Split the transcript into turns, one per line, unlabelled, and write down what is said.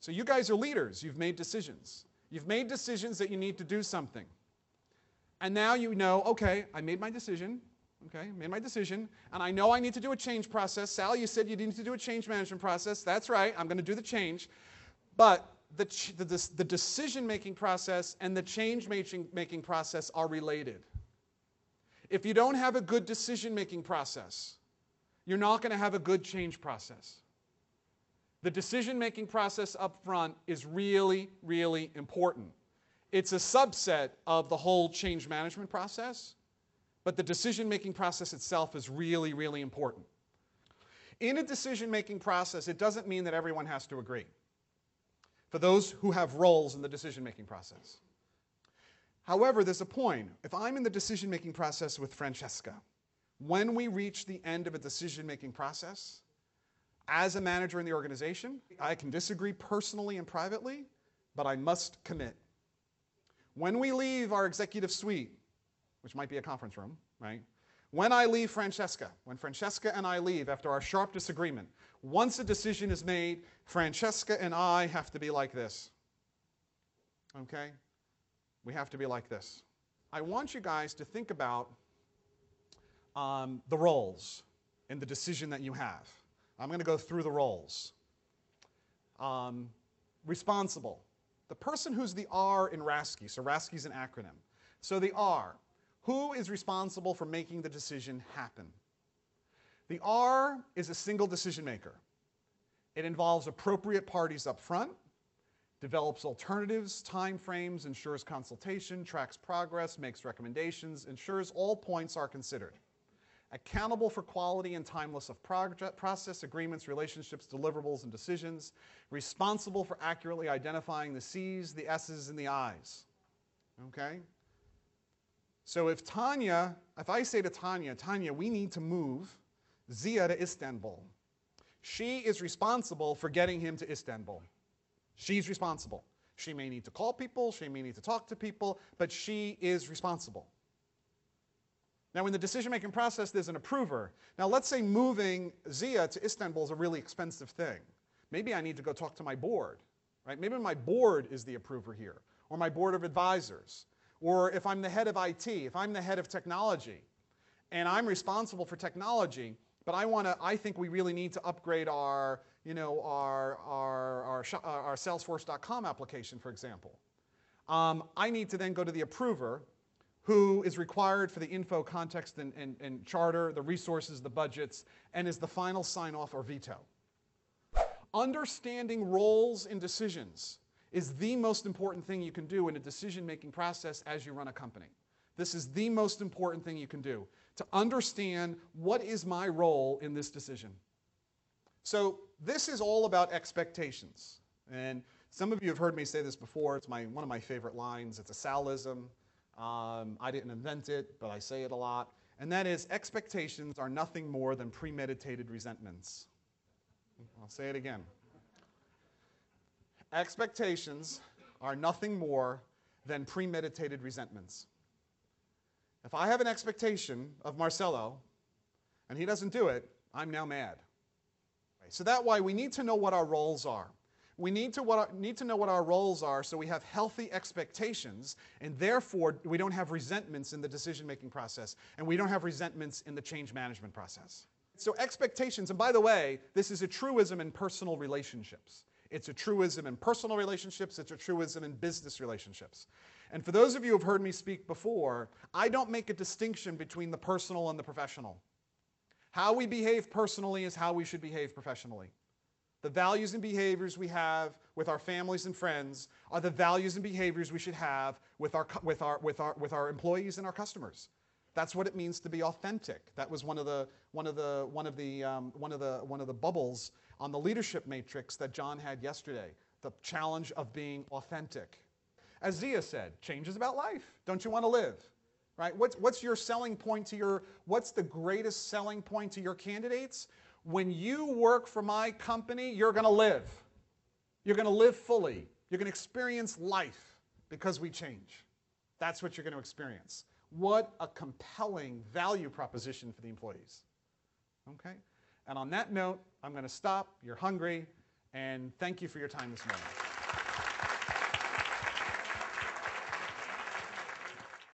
So you guys are leaders. You've made decisions. You've made decisions that you need to do something. And now you know, okay, I made my decision. Okay, made my decision, and I know I need to do a change process. Sal, you said you need to do a change management process. That's right, I'm going to do the change. But the decision-making process and the change-making process are related. If you don't have a good decision-making process, you're not going to have a good change process. The decision-making process up front is really, really important. It's a subset of the whole change management process, but the decision-making process itself is really, really important. In a decision-making process, it doesn't mean that everyone has to agree, for those who have roles in the decision-making process. However, there's a point. If I'm in the decision-making process with Francesca, when we reach the end of a decision-making process, as a manager in the organization, I can disagree personally and privately, but I must commit. When we leave our executive suite, which might be a conference room, right? When I leave Francesca, when Francesca and I leave after our sharp disagreement, once a decision is made, Francesca and I have to be like this. Okay? We have to be like this. I want you guys to think about the roles in the decision that you have. I'm going to go through the roles. Responsible. The person who's the R in RASCI, so RASCI is an acronym. So the R, who is responsible for making the decision happen? The R is a single decision maker. It involves appropriate parties up front, develops alternatives, time frames, ensures consultation, tracks progress, makes recommendations, ensures all points are considered. Accountable for quality and timeliness of process, agreements, relationships, deliverables, and decisions. Responsible for accurately identifying the C's, the S's, and the I's. Okay? So if I say to Tanya, we need to move Zia to Istanbul. She is responsible for getting him to Istanbul. She's responsible. She may need to call people, she may need to talk to people, but she is responsible. Now, in the decision-making process, there's an approver. Now, let's say moving Zia to Istanbul is a really expensive thing. Maybe I need to go talk to my board, right? Maybe my board is the approver here, or my board of advisors. Or if I'm the head of IT, if I'm the head of technology, and I'm responsible for technology, but I think we really need to upgrade our Salesforce.com application, for example. I need to then go to the approver, who is required for the info, context, and charter, the resources, the budgets, and is the final sign-off or veto. Understanding roles in decisions is the most important thing you can do in a decision-making process as you run a company. This is the most important thing you can do, to understand what is my role in this decision. So this is all about expectations. And some of you have heard me say this before. It's one of my favorite lines. It's a Salism. I didn't invent it, but I say it a lot. And that is, expectations are nothing more than premeditated resentments. I'll say it again. Expectations are nothing more than premeditated resentments. If I have an expectation of Marcelo, and he doesn't do it, I'm now mad. So that's why we need to know what our roles are. We need to know what our roles are so we have healthy expectations, and therefore we don't have resentments in the decision-making process, and we don't have resentments in the change management process. So expectations, and by the way, this is a truism in personal relationships. It's a truism in personal relationships, it's a truism in business relationships. And for those of you who have heard me speak before, I don't make a distinction between the personal and the professional. How we behave personally is how we should behave professionally. The values and behaviors we have with our families and friends are the values and behaviors we should have with our employees and our customers. That's what it means to be authentic. That was one of the bubbles on the leadership matrix that John had yesterday. The challenge of being authentic. As Zia said, change is about life. Don't you want to live? Right? What's your selling point what's the greatest selling point to your candidates? When you work for my company, you're going to live. You're going to live fully. You're going to experience life because we change. That's what you're going to experience. What a compelling value proposition for the employees. Okay? And on that note, I'm going to stop. You're hungry. And thank you for your time this morning.